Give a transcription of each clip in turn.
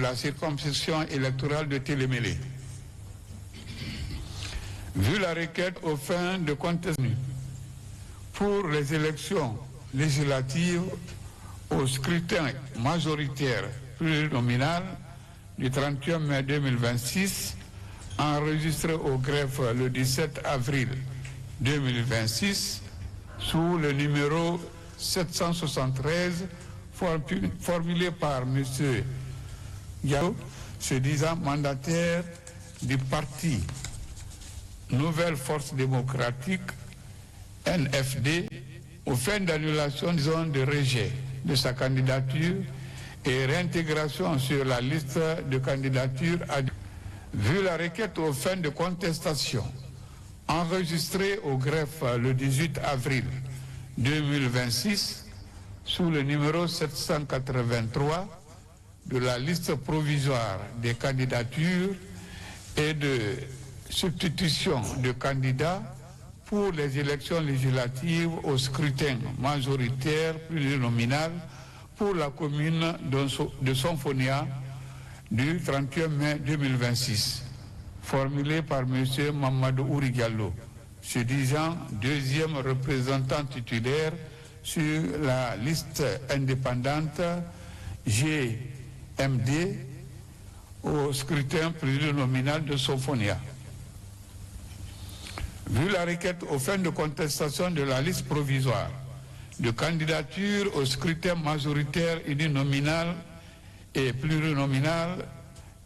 la circonscription électorale de Télémélé. Vu la requête aux fins de contestation pour les élections législatives au scrutin majoritaire plurinominal du 31 mai 2026, enregistré au greffe le 17 avril 2026, sous le numéro 773, formulé par M. Yao, se disant mandataire du parti Nouvelle Force démocratique, NFD, aux fins d'annulation de rejet de sa candidature et réintégration sur la liste de candidatures. Vu la requête aux fins de contestation enregistrée au greffe le 18 avril 2026 sous le numéro 783 de la liste provisoire des candidatures et de substitution de candidats pour les élections législatives au scrutin majoritaire plurinominal pour la commune de Sonfonia du 31 mai 2026, formulé par M. Mamadou Ouri Diallo, se disant deuxième représentant titulaire sur la liste indépendante GMD au scrutin plurinominal de Sonfonia. Vu la requête aux fins de contestation de la liste provisoire de candidature au scrutin majoritaire uninominal et plurinominal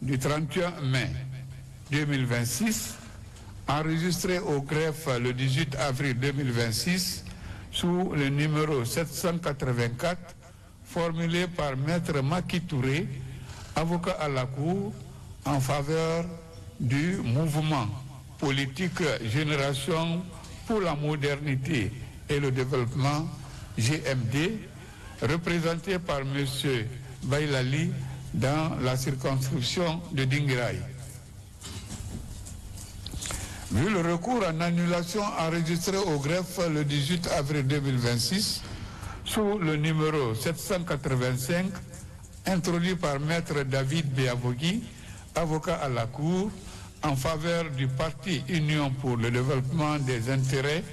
du 31 mai 2026, enregistré au greffe le 18 avril 2026 sous le numéro 784, formulé par Maître Maki Touré, avocat à la Cour, en faveur du mouvement politique Génération pour la modernité et le développement, GMD, représenté par M. Bailali dans la circonscription de Dinguiraye. Vu le recours en annulation enregistré au greffe le 18 avril 2026 sous le numéro 785, introduit par Maître David Beavogui, avocat à la Cour, en faveur du parti Union pour le développement des intérêts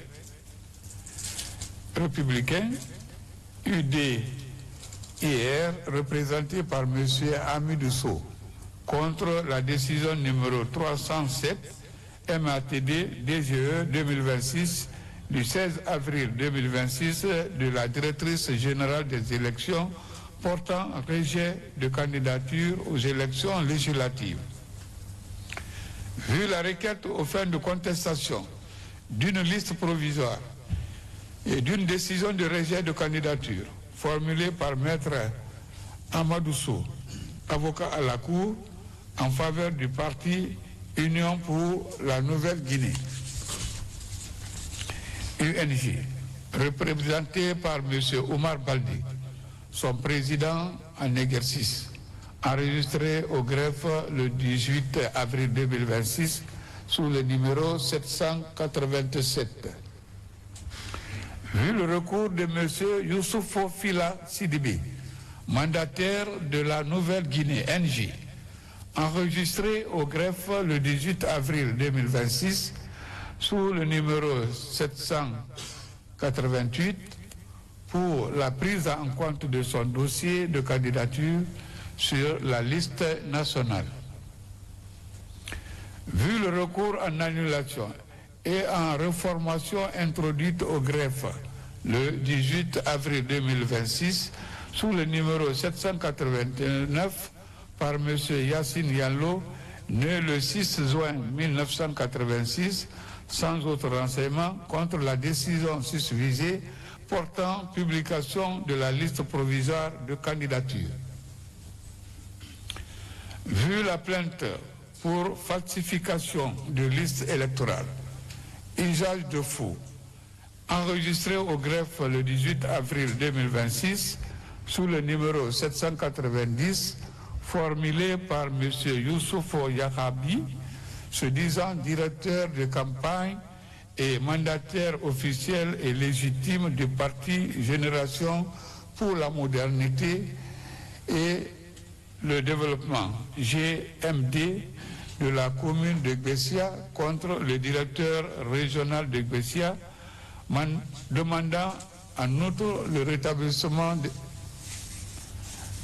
républicains, UDIR, représenté par M. Amidou Sow, contre la décision numéro 307 MATD DGE 2026 du 16 avril 2026 de la directrice générale des élections portant rejet de candidature aux élections législatives. Vu la requête aux fins de contestation d'une liste provisoire et d'une décision de rejet de candidature formulée par Maître Amadou Sow, avocat à la Cour, en faveur du parti Union pour la Nouvelle-Guinée, UNG, représenté par M. Omar Baldi, son président en exercice, enregistré au greffe le 18 avril 2026 sous le numéro 787. Vu le recours de M. Youssoufo Fila Sidibé, mandataire de la Nouvelle-Guinée, NG, enregistré au greffe le 18 avril 2026 sous le numéro 788 pour la prise en compte de son dossier de candidature sur la liste nationale. Vu le recours en annulation et en reformation introduite au greffe le 18 avril 2026 sous le numéro 789 par M. Yassine Yallo, né le 6 juin 1986, sans autre renseignement contre la décision susvisée portant publication de la liste provisoire de candidature. Vu la plainte pour falsification de liste électorale, usage de faux, enregistrée au greffe le 18 avril 2026 sous le numéro 790, formulé par M. Youssoufo Yahabi, se disant directeur de campagne et mandataire officiel et légitime du parti Génération pour la modernité et le développement GMD de la commune de Gbessia contre le directeur régional de Gbessia, demandant en outre le rétablissement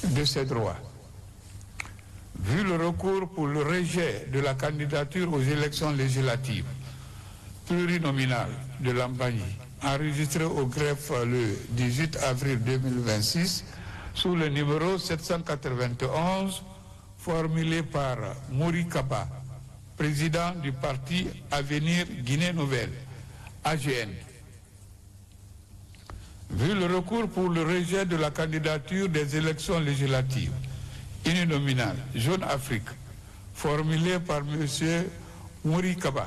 de ses droits. Vu le recours pour le rejet de la candidature aux élections législatives plurinominales de Lambagne, enregistré au greffe le 18 avril 2026, sous le numéro 791, formulé par Mouri Kaba, président du parti Avenir Guinée Nouvelle, AGN. Vu le recours pour le rejet de la candidature des élections législatives uninominales Jeune Afrique, formulé par M. Mouri Kaba,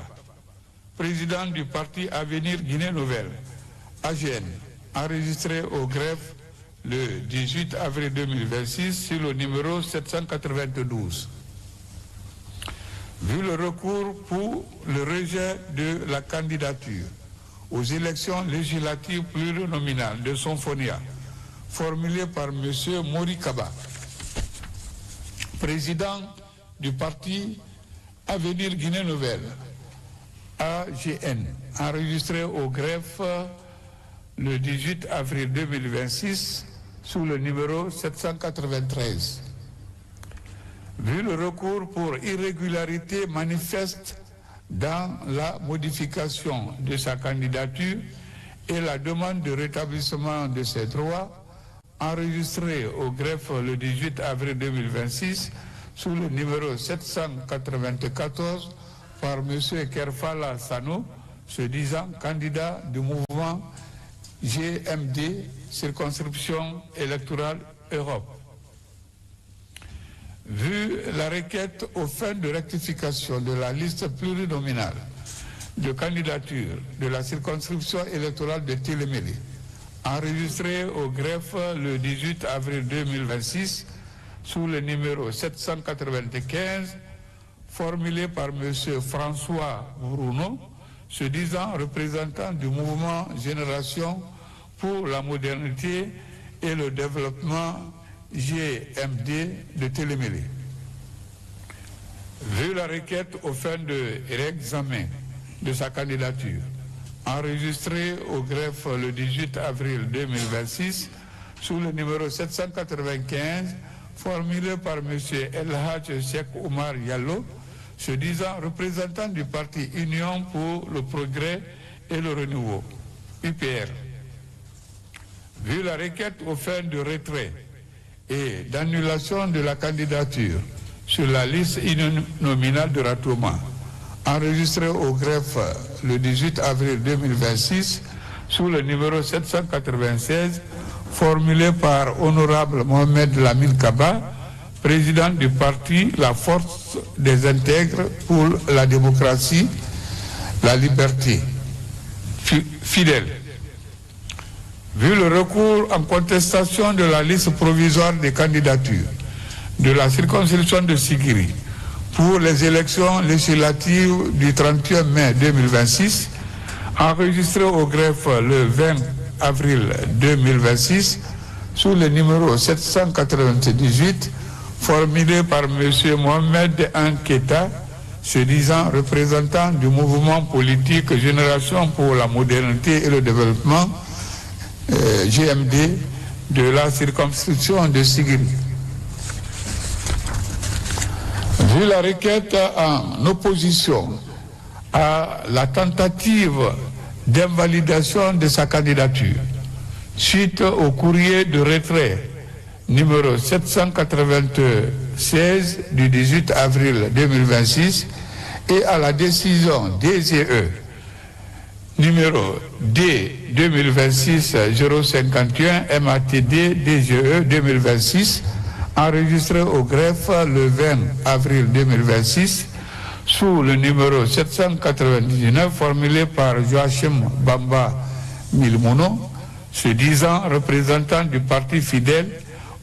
président du parti Avenir Guinée Nouvelle, AGN, enregistré au greffe le 18 avril 2026 sur le numéro 792. Vu le recours pour le rejet de la candidature aux élections législatives plurinominales de Sonfonia, formulé par M. Mouri Kaba, président du parti Avenir Guinée Nouvelle, AGN, enregistré au greffe le 18 avril 2026 sous le numéro 793. Vu le recours pour irrégularité manifeste dans la modification de sa candidature et la demande de rétablissement de ses droits, enregistré au greffe le 18 avril 2026 sous le numéro 794 par M. Kerfala Sano, se disant candidat du mouvement GMD, circonscription électorale Europe. Vu la requête aux fins de rectification de la liste plurinominale de candidature de la circonscription électorale de Télémélé, enregistrée au greffe le 18 avril 2026 sous le numéro 795, formulé par M. François Bruno, se disant représentant du mouvement Génération pour la modernité et le développement GMD de Télémélé. Vu la requête aux fins de réexamen de sa candidature, enregistrée au greffe le 18 avril 2026 sous le numéro 795, formulé par M. El Hadj Cheikh Oumar Yallo, se disant représentant du parti Union pour le progrès et le renouveau, UPR. Vu la requête aux fins de retrait et d'annulation de la candidature sur la liste uninominale de Ratouma, enregistrée au greffe le 18 avril 2026 sous le numéro 796, formulé par Honorable Mohamed Lamine Kaba, président du parti La Force des Intègres pour la démocratie, la liberté, fidèle. Vu le recours en contestation de la liste provisoire des candidatures de la circonscription de Sigiri pour les élections législatives du 31 mai 2026, enregistré au greffe le 20 avril 2026 sous le numéro 798, formulé par M. Mohamed Anketa, se disant représentant du mouvement politique Génération pour la modernité et le développement, GMD, de la circonscription de Sigiri. Vu la requête en opposition à la tentative d'invalidation de sa candidature, suite au courrier de retrait numéro 796 du 18 avril 2026 et à la décision DGE numéro D 2026-051 MATD DGE 2026, enregistré au greffe le 20 avril 2026 sous le numéro 799, formulé par Joachim Bamba Milmono, se disant représentant du parti fidèle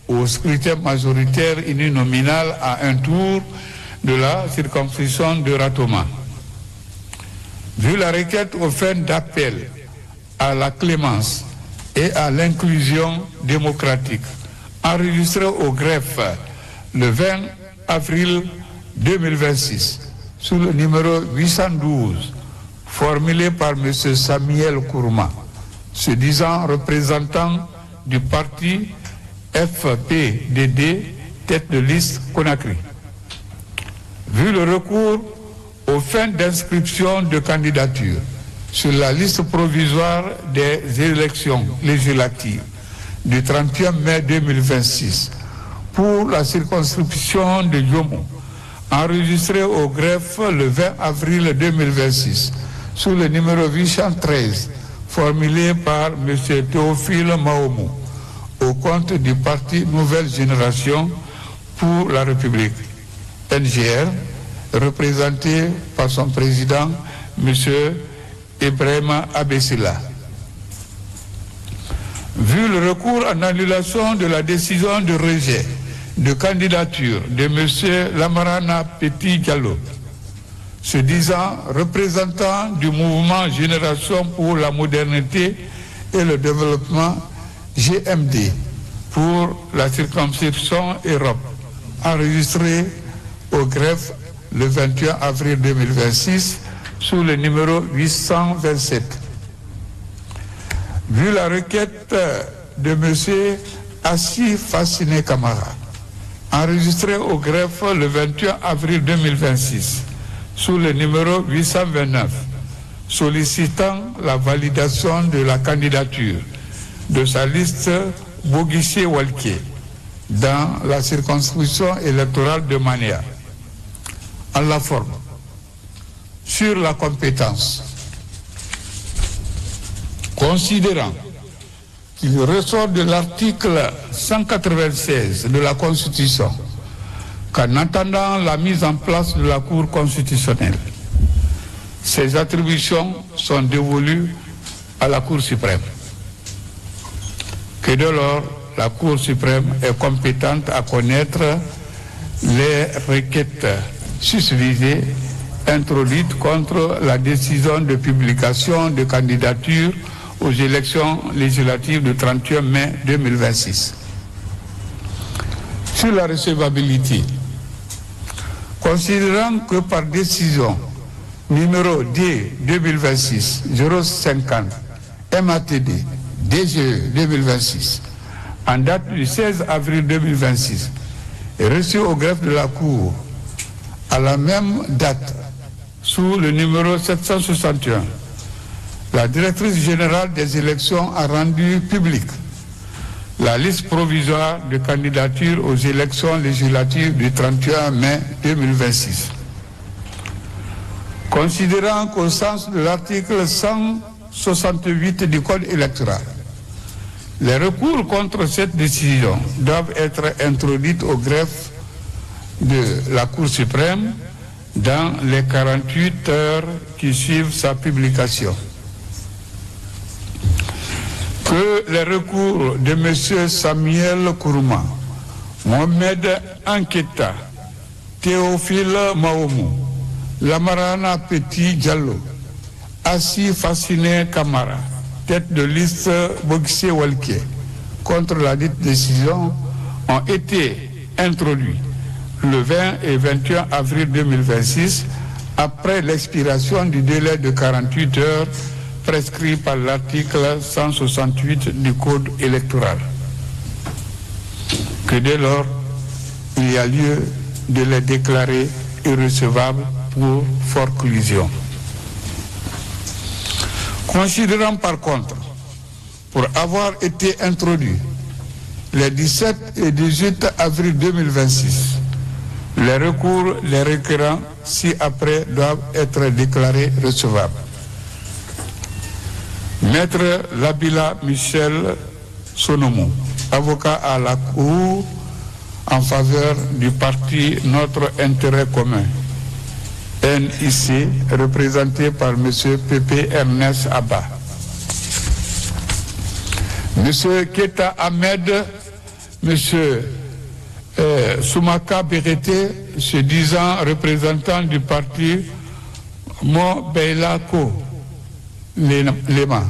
au scrutin majoritaire uninominal à un tour de la circonscription de Ratouma. Vu la requête aux fins d'appel à la clémence et à l'inclusion démocratique, enregistrée au greffe le 20 avril 2026, sous le numéro 812, formulé par M. Samuel Kourouma, se disant représentant du parti FPDD, tête de liste Conakry. Vu le recours aux fins d'inscription de candidature sur la liste provisoire des élections législatives du 31 mai 2026 pour la circonscription de Yomo, enregistré au greffe le 20 avril 2026 sous le numéro 813, formulé par M. Théophile Maomou, au compte du parti Nouvelle Génération pour la République, NGR, représenté par son président, M. Ibrahima Abessila. Vu le recours en annulation de la décision de rejet de candidature de M. Lamarana Petit Diallo, se disant représentant du mouvement Génération pour la modernité et le développement GMD pour la circonscription Europe, enregistré au greffe le 21 avril 2026 sous le numéro 827. Vu la requête de M. Assi Fassiné Camara, enregistré au greffe le 21 avril 2026 sous le numéro 829, sollicitant la validation de la candidature de sa liste Boguissier-Walquier dans la circonscription électorale de Mania, en la forme, sur la compétence, considérant qu'il ressort de l'article 196 de la Constitution qu'en attendant la mise en place de la Cour constitutionnelle, ces attributions sont dévolues à la Cour suprême. Que dès lors, la Cour suprême est compétente à connaître les requêtes susvisées introduites contre la décision de publication de candidature aux élections législatives du 31 mai 2026. Sur la recevabilité, considérant que par décision numéro D 2026-050 MATD DGE 2026 en date du 16 avril 2026 et reçu au greffe de la Cour à la même date sous le numéro 761, la directrice générale des élections a rendu publique la liste provisoire de candidature aux élections législatives du 31 mai 2026. Considérant qu'au sens de l'article 168 du Code électoral, les recours contre cette décision doivent être introduits au greffe de la Cour suprême dans les 48 heures qui suivent sa publication. Que les recours de M. Samuel Kourouma, Mohamed Anketa, Théophile Maomou, Lamarana Petit Diallo, Assi Fassiné Camara, tête de liste Boguissier-Walquier, contre la dite décision ont été introduits le 20 et 21 avril 2026 après l'expiration du délai de 48 heures prescrit par l'article 168 du Code électoral. Que dès lors, il y a lieu de les déclarer irrecevables pour forclusion. Considérant par contre, pour avoir été introduits les 17 et 18 avril 2026, les recours, les requérants ci-après doivent être déclarés recevables. Maître Labila Michel Sonomou, avocat à la Cour en faveur du parti Notre Intérêt Commun, NIC, représenté par M. Pépé Ernest Abba. M. Keta Ahmed, M. Soumaka Berete, se disant représentant du parti Mobeilako Lema,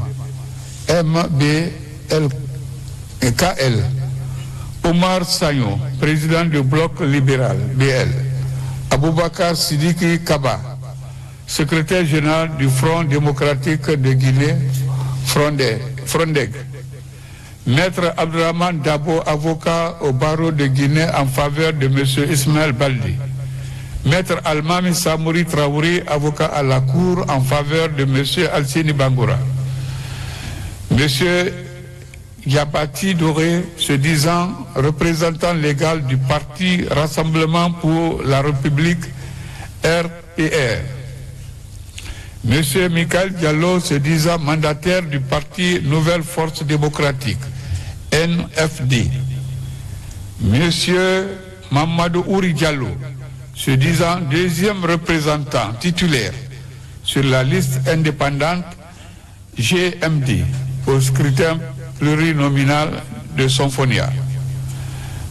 MBLKL, Omar Sagnon, président du bloc libéral, BL. Aboubakar Sidiki Kaba, secrétaire général du Front démocratique de Guinée, Frondeg. Maître Abdurrahman Dabo, avocat au barreau de Guinée en faveur de M. Ismaël Baldi. Maître Almami Samouri Traoré, avocat à la Cour en faveur de M. Alsini Bangoura. M. Yabati Doré, se disant représentant légal du parti Rassemblement pour la République, RPR. M. Michael Diallo, se disant mandataire du parti Nouvelle Force Démocratique, NFD. M. Mamadou Ouri Diallo, se disant deuxième représentant titulaire sur la liste indépendante GMD au scrutin plurinominal de Sonfonia.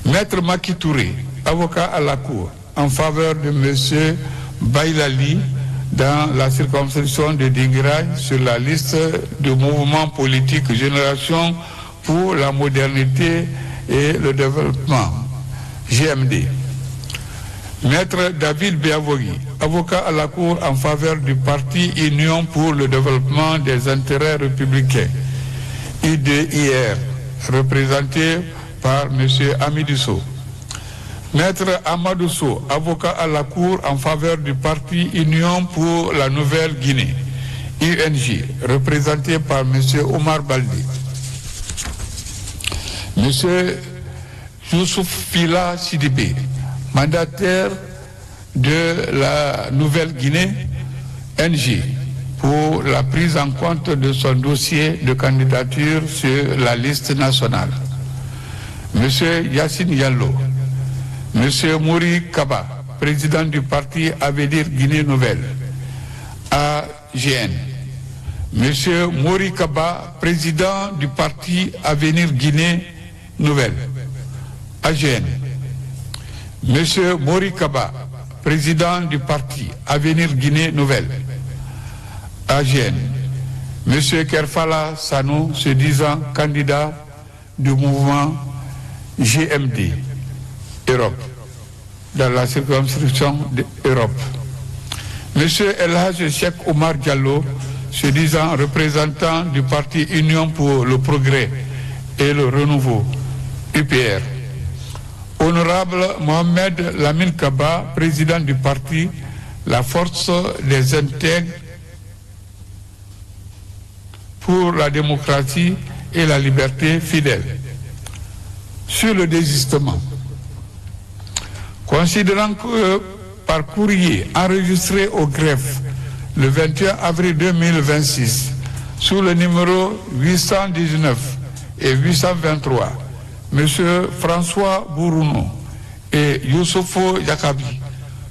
Maître Maki Touré, avocat à la Cour en faveur de M. Bailali dans la circonscription de Dinguiraye sur la liste du mouvement politique Génération pour la modernité et le développement, GMD. Maître David Béavogi, avocat à la Cour en faveur du parti Union pour le développement des intérêts républicains, UDIR, représenté par M. Amidisso. Maître Amadou Sow, avocat à la Cour en faveur du parti Union pour la Nouvelle-Guinée, UNG, représenté par M. Omar Baldi. M. Youssouf Fila Sidibé, mandataire de la Nouvelle-Guinée, NG, pour la prise en compte de son dossier de candidature sur la liste nationale. M. Yassine Yallo, M. Mouri Kaba, président du parti Avenir Guinée Nouvelle, AGN. M. Mouri Kaba, président du parti Avenir Guinée Nouvelle, AGN. M. Mouri Kaba, président du parti Avenir Guinée Nouvelle, AGN. M. Kerfala Sano, se disant candidat du mouvement GMD, Europe, dans la circonscription d'Europe. M. Elhaj Cheikh Omar Diallo, se disant représentant du parti Union pour le progrès et le renouveau, UPR. Honorable Mohamed Lamine Kaba, président du parti La Force des Intègres pour la démocratie et la liberté fidèle. Sur le désistement, considérant que par courrier enregistré au greffe le 21 avril 2026 sous le numéro 819 et 823, M. François Bourounou et Youssoufo Yakabi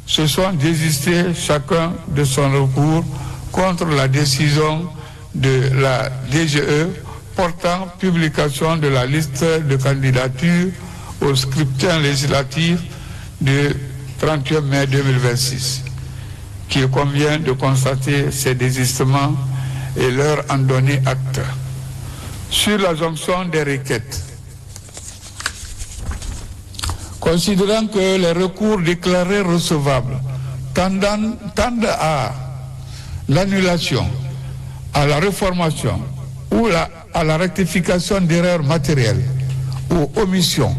se sont désistés chacun de son recours contre la décision de la DGE portant publication de la liste de candidatures au scrutin législatif du 31 mai 2026. Qu'il convient de constater ces désistements et leur en donner acte. Sur la jonction des requêtes, considérant que les recours déclarés recevables tendent à l'annulation, à la réformation ou à la rectification d'erreurs matérielles ou omissions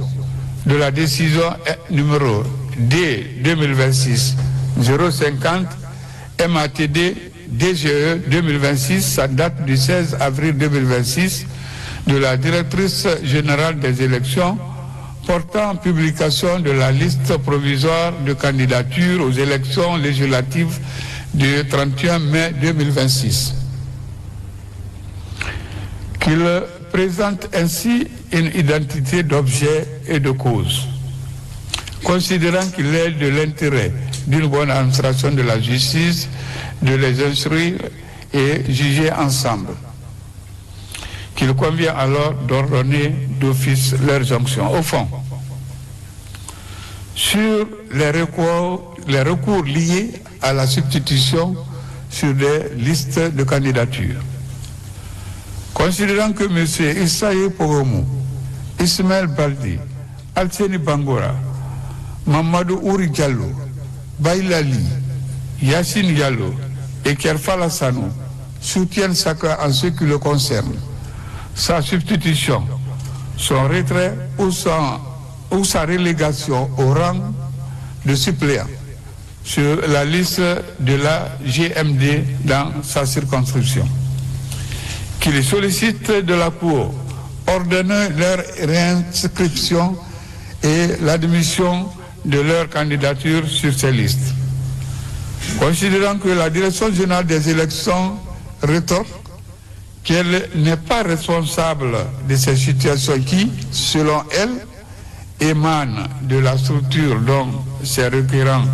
de la décision numéro D 2026-050 MATD DGE 2026, sa date du 16 avril 2026, de la directrice générale des élections portant publication de la liste provisoire de candidature aux élections législatives du 31 mai 2026. Qu'il présente ainsi une identité d'objet et de cause, considérant qu'il est de l'intérêt d'une bonne administration de la justice de les instruire et juger ensemble, qu'il convient alors d'ordonner d'office leur jonction. Au fond, sur les recours liés à la substitution sur des listes de candidature, considérant que M. Issaïe Pogomou, Ismaël Baldi, Alseni Bangora, Mamadou Ouri Diallo, Bailali, Yassine Diallo et Kerfala Sanou soutiennent chacun en ce qui le concerne sa substitution, son retrait ou sa relégation au rang de suppléant sur la liste de la GMD dans sa circonscription. Qu'il sollicite de la Cour ordonner leur réinscription et l'admission de leur candidature sur ces listes. Considérant que la Direction générale des élections rétorque qu'elle n'est pas responsable de ces situations qui, selon elle, émanent de la structure dont ces requérants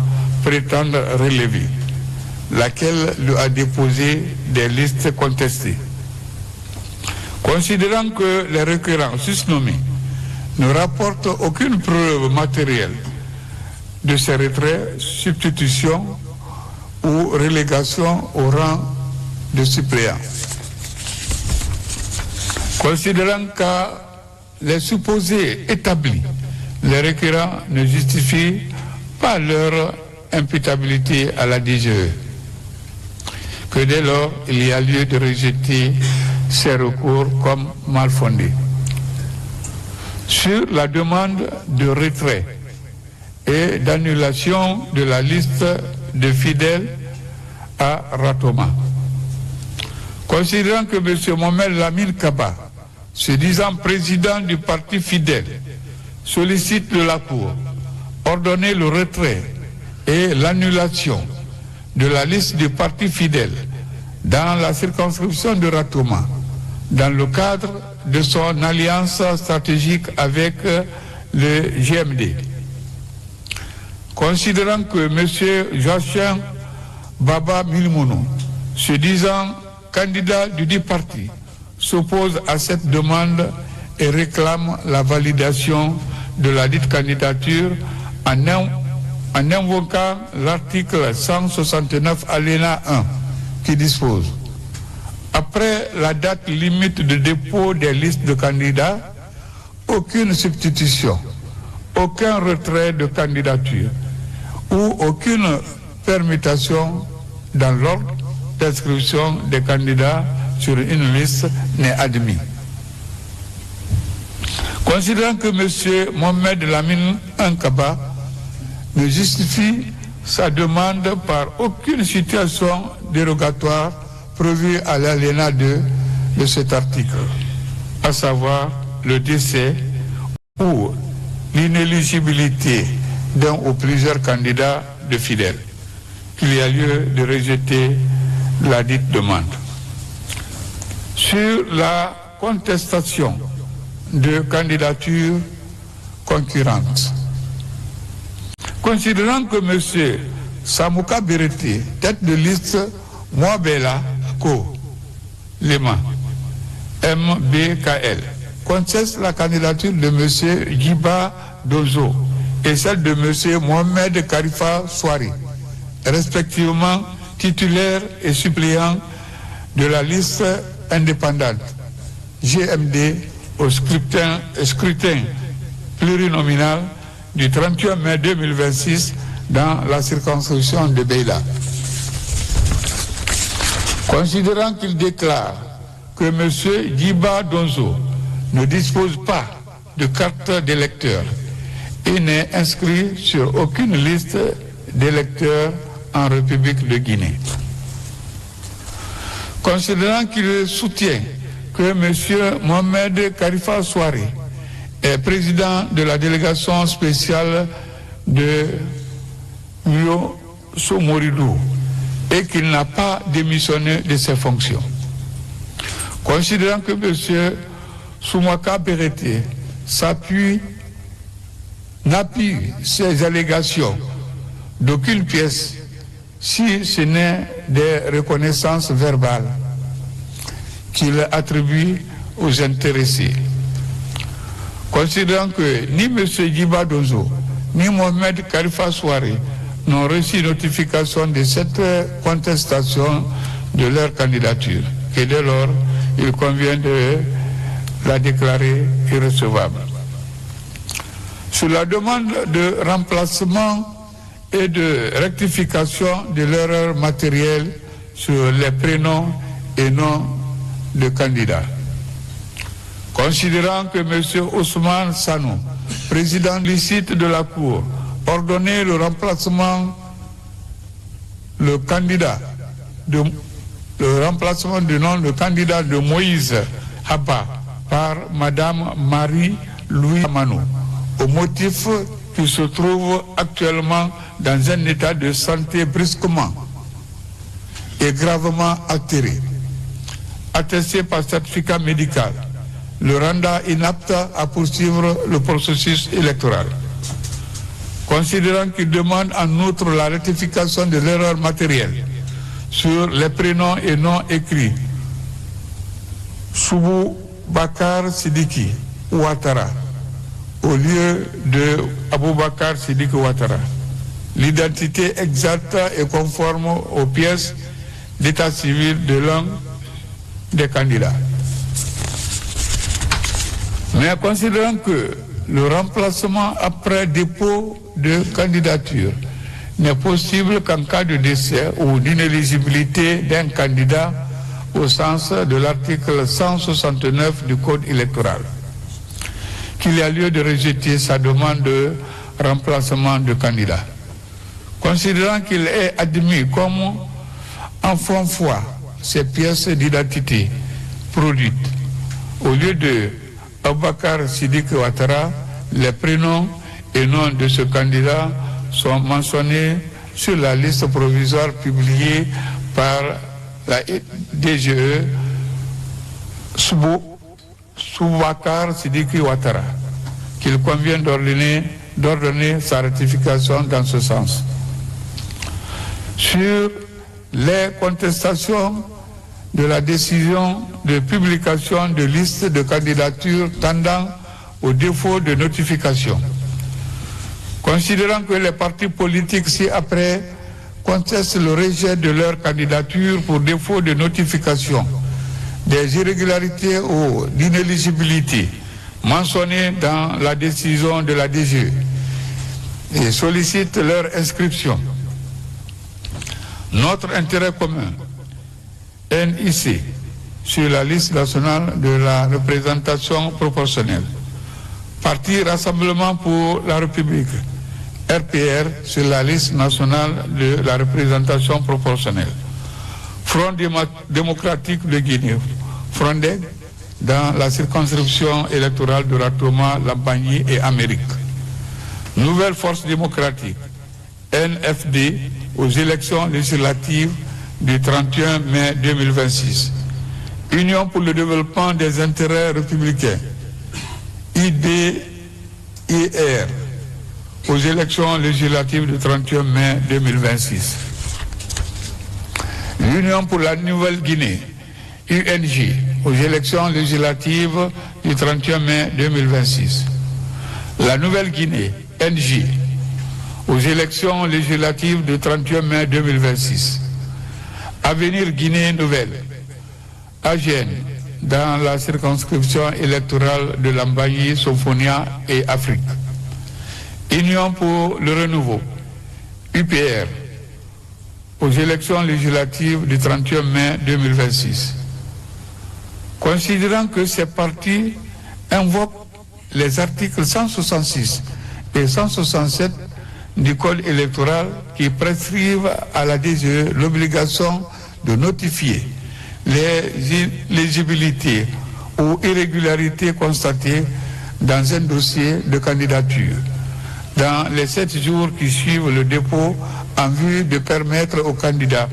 prétendent relever, laquelle lui a déposé des listes contestées. Considérant que les requérants susnommés ne rapportent aucune preuve matérielle de ces retraits, substitutions ou relégations au rang de suppléant. Considérant qu'à les supposés établis, les requérants ne justifient pas leur imputabilité à la DGE, que dès lors il y a lieu de rejeter ces recours comme mal fondés. Sur la demande de retrait et d'annulation de la liste de fidèles à Ratoma, considérant que M. Mohamed Lamine Kaba, se disant président du parti fidèle, sollicite de la Cour ordonner le retrait et l'annulation de la liste du parti fidèle dans la circonscription de Ratoma, dans le cadre de son alliance stratégique avec le GMD. Considérant que M. Joachim Baba Milmounou, se disant candidat du dit parti, s'oppose à cette demande et réclame la validation de la dite candidature en invoquant l'article 169 alinéa 1 qui dispose: après la date limite de dépôt des listes de candidats, aucune substitution, aucun retrait de candidature ou aucune permutation dans l'ordre d'inscription des candidats sur une liste n'est admis. Considérant que M. Mohamed Lamine Nkaba ne justifie sa demande par aucune situation dérogatoire prévue à l'alinéa 2 de cet article, à savoir le décès ou l'inéligibilité d'un ou plusieurs candidats de fidèles, qu'il y a lieu de rejeter la dite demande. Sur la contestation de candidatures concurrentes, considérant que M. Samouka Berete, tête de liste Moabela Ko Lema MBKL, conteste la candidature de M. Djiba Dozo et celle de M. Mohamed Karifa Souari, respectivement titulaire et suppléant de la liste indépendante GMD au scrutin plurinominal du 31 mai 2026 dans la circonscription de Beila. Considérant qu'il déclare que M. Djiba Donzo ne dispose pas de carte d'électeur et n'est inscrit sur aucune liste d'électeurs en République de Guinée. Considérant qu'il soutient que M. Mohamed Karifa Souari est président de la délégation spéciale de Mio Somoridou et qu'il n'a pas démissionné de ses fonctions. Considérant que M. Soumaka Berete n'appuie ces allégations d'aucune pièce si ce n'est des reconnaissances verbales qu'il attribue aux intéressés. Considérant que ni M. Djiba Dozo ni Mohamed Karifa Souari n'ont reçu notification de cette contestation de leur candidature, et dès lors, il convient de la déclarer irrecevable. Sur la demande de remplacement et de rectification de l'erreur matérielle sur les prénoms et noms de candidats. Considérant que M. Ousmane Sanou, président licite de la Cour, ordonnait le remplacement du nom de candidat de Moïse Haba par Madame Marie-Louise Manou, au motif qu'il se trouve actuellement dans un état de santé brusquement et gravement altéré, attesté par certificat médical, le rendant inapte à poursuivre le processus électoral. Considérant qu'il demande en outre la rectification de l'erreur matérielle sur les prénoms et noms écrits Soubou Bakar Sidiki Ouattara au lieu de Aboubakar Sidiki Ouattara. L'identité exacte et conforme aux pièces d'état civil de l'un des candidats. Mais considérant que le remplacement après dépôt de candidature n'est possible qu'en cas de décès ou d'inéligibilité d'un candidat au sens de l'article 169 du Code électoral, qu'il y a lieu de rejeter sa demande de remplacement de candidat. Considérant qu'il est admis comme en fond foi ces pièces d'identité produites au lieu de Aboubakar Sidiki Ouattara, les prénoms et noms de ce candidat sont mentionnés sur la liste provisoire publiée par la DGE Soubakar Sidiki Ouattara, qu'il convient d'ordonner sa ratification dans ce sens. Sur les contestations de la décision de publication de listes de candidatures tendant au défaut de notification. Considérant que les partis politiques ci-après contestent le rejet de leur candidature pour défaut de notification des irrégularités ou d'inéligibilité mentionnées dans la décision de la DGE et sollicitent leur inscription, notre intérêt commun, NIC, sur la liste nationale de la représentation proportionnelle, Parti Rassemblement pour la République, RPR, sur la liste nationale de la représentation proportionnelle, Front démocratique de Guinée, Frondeg, dans la circonscription électorale de Ratoma, Lampagny et Amérique, Nouvelle Force démocratique, NFD, aux élections législatives du 31 mai 2026. Union pour le développement des intérêts républicains, IDIR, aux élections législatives du 31 mai 2026. L'Union pour la Nouvelle-Guinée, UNG, aux élections législatives du 31 mai 2026. La Nouvelle-Guinée, NG, aux élections législatives du 31 mai 2026. Avenir Guinée Nouvelle, AGN, dans la circonscription électorale de Lambaye, Sophonia et Afrique. Union pour le renouveau, UPR, aux élections législatives du 31 mai 2026. Considérant que ces partis invoquent les articles 166 et 167 du Code électoral qui prescrivent à la DGE l'obligation de notifier les inéligibilités ou irrégularités constatées dans un dossier de candidature dans les 7 jours qui suivent le dépôt en vue de permettre aux candidats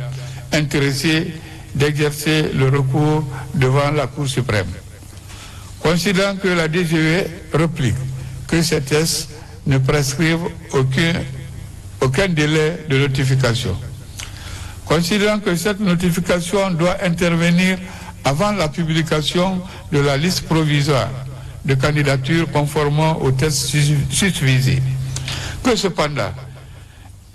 intéressés d'exercer le recours devant la Cour suprême. Considérant que la DGE réplique que ces tests ne prescrivent aucun délai de notification. Considérant que cette notification doit intervenir avant la publication de la liste provisoire de candidature conformément au test susvisé, que cependant,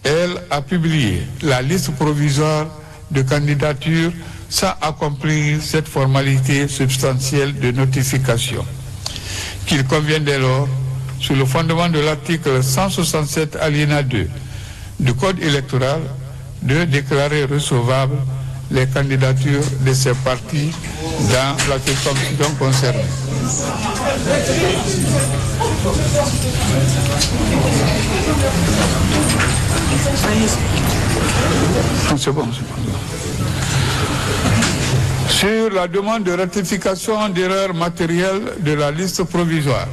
elle a publié la liste provisoire de candidature sans accomplir cette formalité substantielle de notification, qu'il convient dès lors sur le fondement de l'article 167 alinéa 2 du Code électoral, de déclarer recevables les candidatures de ces partis dans la circonscription concernée. C'est bon. Sur la demande de rectification d'erreurs matérielles de la liste provisoire,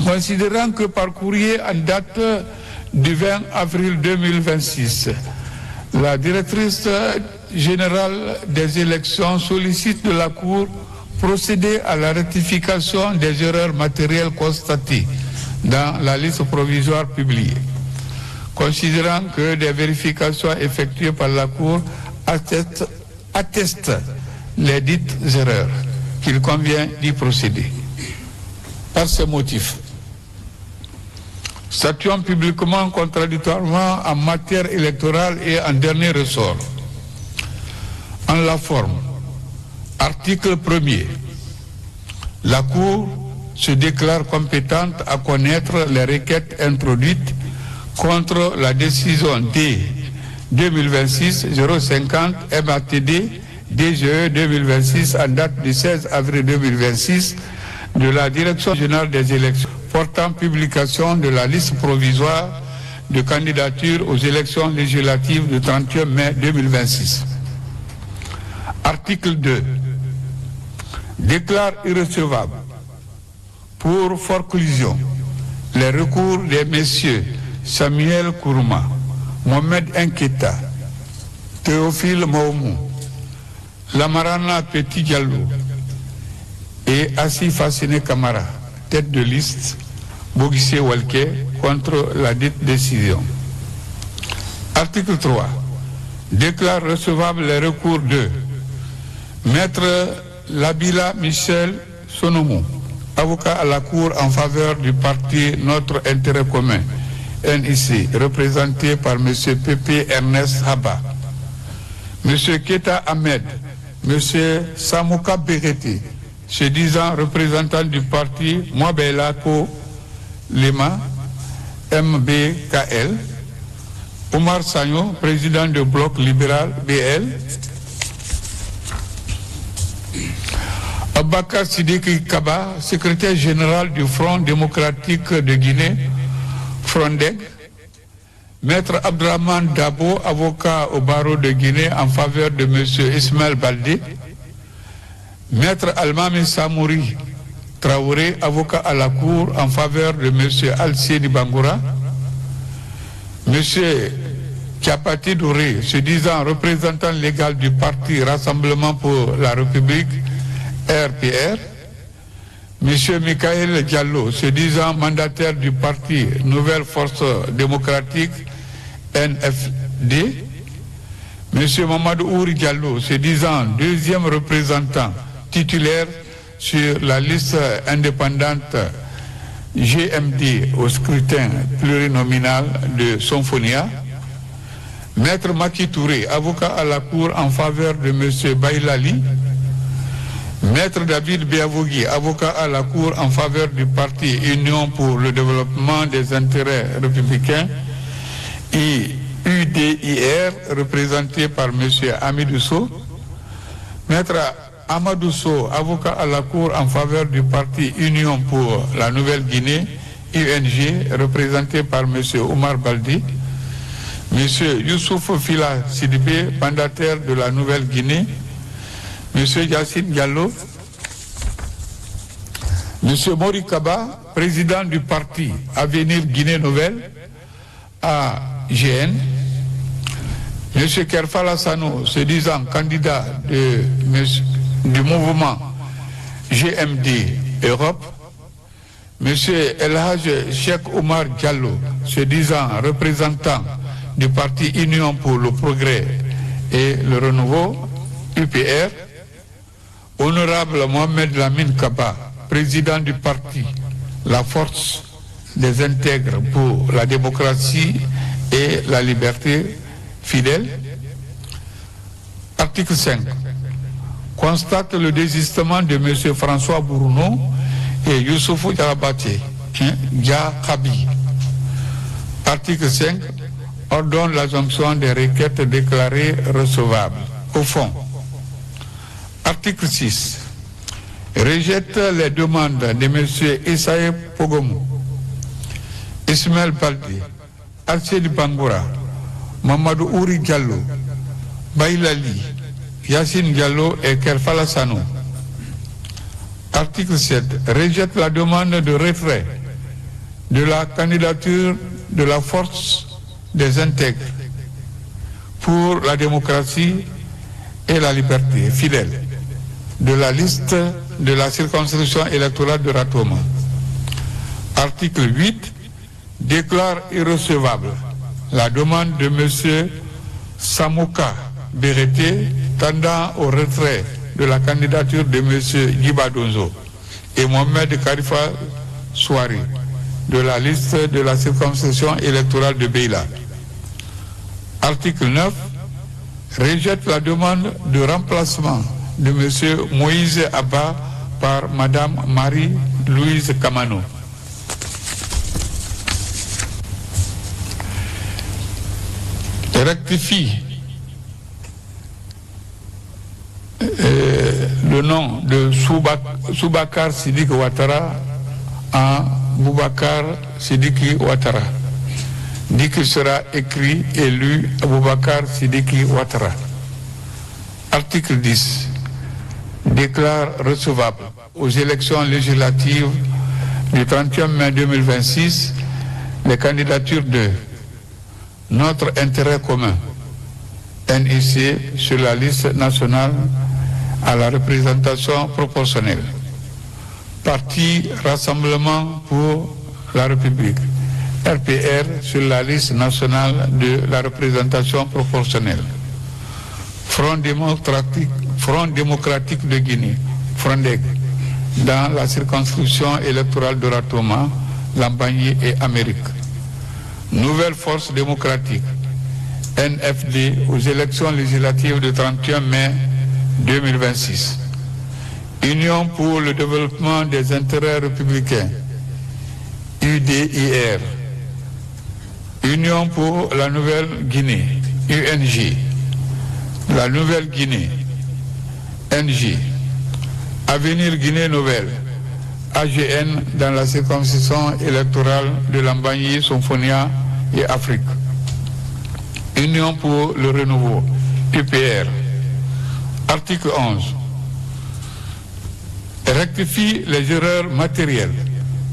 considérant que par courrier en date du 20 avril 2026, la directrice générale des élections sollicite de la Cour procéder à la rectification des erreurs matérielles constatées dans la liste provisoire publiée. Considérant que des vérifications effectuées par la Cour attestent les dites erreurs, qu'il convient d'y procéder. Par ces motifs, statuant publiquement contradictoirement en matière électorale et en dernier ressort. En la forme, article 1er, la Cour se déclare compétente à connaître les requêtes introduites contre la décision D 2026-050 MATD DGE 2026 en date du 16 avril 2026 de la Direction générale des élections portant publication de la liste provisoire de candidature aux élections législatives du 31 mai 2026. Article 2. Déclare irrecevable pour forclusion les recours des messieurs Samuel Kourouma, Mohamed Nketa, Théophile Maoumou, Lamarana Petit Diallo et Asif Hassine Kamara, tête de liste Bogissé Walke, contre la dite décision. Article 3. Déclare recevable les recours de Maître Labila Michel Sonomou, avocat à la Cour en faveur du parti Notre Intérêt Commun, NIC, représenté par M. Pépé Ernest Haba, M. Keta Ahmed, M. Samouka Bereti, se disant représentant du parti Mwabelako Lema, MBKL, Omar Sagno, président du bloc libéral BL, Abakar Sidiki Kaba, secrétaire général du Front démocratique de Guinée, Frondeg, Maître Abdraman Dabo, avocat au barreau de Guinée en faveur de M. Ismaël Baldé, Maître Almami Samouri Traoré, avocat à la Cour en faveur de M. Alcidi Bangoura, M. Kiapati Douré, se disant représentant légal du parti Rassemblement pour la République, RPR, M. Michael Diallo, se disant mandataire du parti Nouvelle Force démocratique, NFD, M. Mamadou Ouri Diallo, se disant deuxième représentant titulaire sur la liste indépendante GMD au scrutin plurinominal de Sonfonia, Maître Maki Touré, avocat à la Cour en faveur de M. Bailali, Maître David Biavogui, avocat à la Cour en faveur du parti Union pour le développement des intérêts républicains, et UDIR, représenté par M. Amidou Sow, Maître Amadou Sow, avocat à la Cour en faveur du parti Union pour la Nouvelle-Guinée, UNG, représenté par M. Omar Baldi, M. Youssouf Fila Sidibé, mandataire de la Nouvelle-Guinée, M. Yassine Diallo, M. Mori Kaba, président du parti Avenir Guinée Nouvelle, AGN, M. Kerfala Sano, se disant candidat du mouvement GMD Europe, M. Elhaj Cheikh Omar Diallo, se disant représentant du parti Union pour le Progrès et le Renouveau, UPR, Honorable Mohamed Lamine Kaba, président du parti La Force des Intègres pour la démocratie et la liberté, fidèle. Article 5. Constate le désistement de M. François Bourneau et Youssoufou Diarabate, Diakabi. Article 5 ordonne l'assumption des requêtes déclarées recevables. Au fond, article 6 rejette les demandes de M. Issaïe Pogomou, Ismaël Baldi, Alcedi Bangoura, Mamadou Ouri Diallo, Baïlali, Yassine Diallo et Kerfala Sano. Article 7 rejette la demande de retrait de la candidature de la force des intègres pour la démocratie et la liberté fidèle de la liste de la circonscription électorale de Ratoma. Article 8 déclare irrecevable la demande de M. Samouka Berete tendant au retrait de la candidature de M. Djiba Donzo et Mohamed Karifa Souari de la liste de la circonscription électorale de Beila. Article 9 rejette la demande de remplacement de M. Moïse Abba par Mme Marie-Louise Kamano. Rectifie le nom de Soubakar Sidiki Ouattara en Boubacar Sidiki Ouattara. Dit qu'il sera écrit et lu Boubacar Sidiki Ouattara. Article 10 déclare recevable aux élections législatives du 31 mai 2026 les candidatures de Notre Intérêt Commun, NIC, sur la liste nationale à la représentation proportionnelle. Parti Rassemblement pour la République, RPR, sur la liste nationale de la représentation proportionnelle. Front démocratique de Guinée, FRONDEG, dans la circonscription électorale de Ratoma, Lambagny et Amérique. Nouvelle Force démocratique, NFD, aux élections législatives du 31 mai 2026. Union pour le développement des intérêts républicains, UDIR. Union pour la Nouvelle-Guinée, UNG. La Nouvelle-Guinée, NG. Avenir Guinée Nouvelle, AGN, dans la circonscription électorale de Lambagny, Somphonia et Afrique. Union pour le renouveau, UPR. Article 11. Rectifie les erreurs matérielles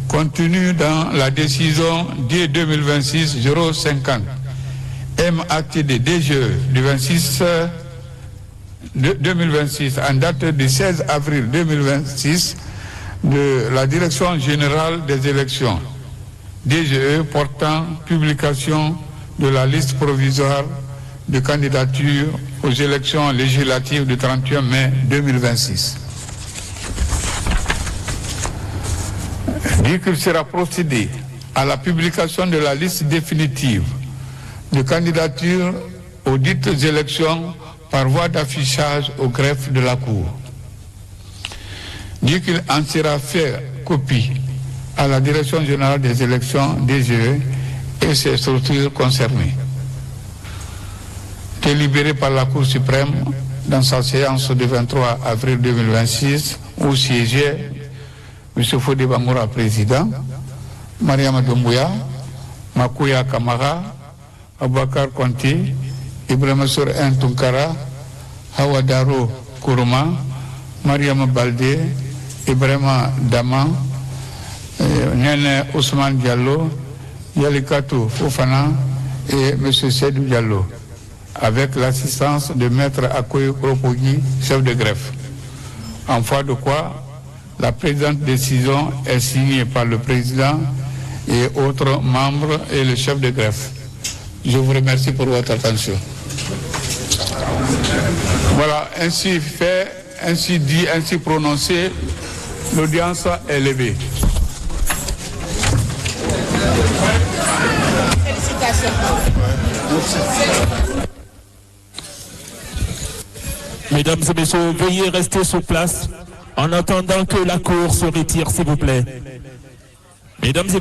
contenues dans la décision D2026-050 MATD DGE du 2026 en date du 16 avril 2026 de la Direction générale des élections DGE portant publication de la liste provisoire de candidature aux élections législatives du 31 mai 2026. Dit qu'il sera procédé à la publication de la liste définitive de candidature aux dites élections par voie d'affichage au greffe de la Cour. Dit qu'il en sera fait copie à la Direction générale des élections DGE et ses structures concernées. Délibéré par la Cour suprême dans sa séance du 23 avril 2026 où siégeait M. Fodé Bangoura, président, Mariama Doumbouya, Makouya Kamara, Aboubacar Konté, Ibrahima Sour Tunkara, Hawadaro Kourouma, Mariama Baldé, Ibrahima Dama, Nene Ousmane Diallo, Yalikatou Fofana et M. Sedou Diallo, avec l'assistance de Maître Akoy Kropogi, chef de greffe. En foi de quoi, la présente décision est signée par le président et autres membres et le chef de greffe. Je vous remercie pour votre attention. Voilà, ainsi fait, ainsi dit, ainsi prononcé, l'audience est levée. Félicitations. Mesdames et messieurs, veuillez rester sur place. En attendant que la Cour se retire, s'il vous plaît. Mesdames et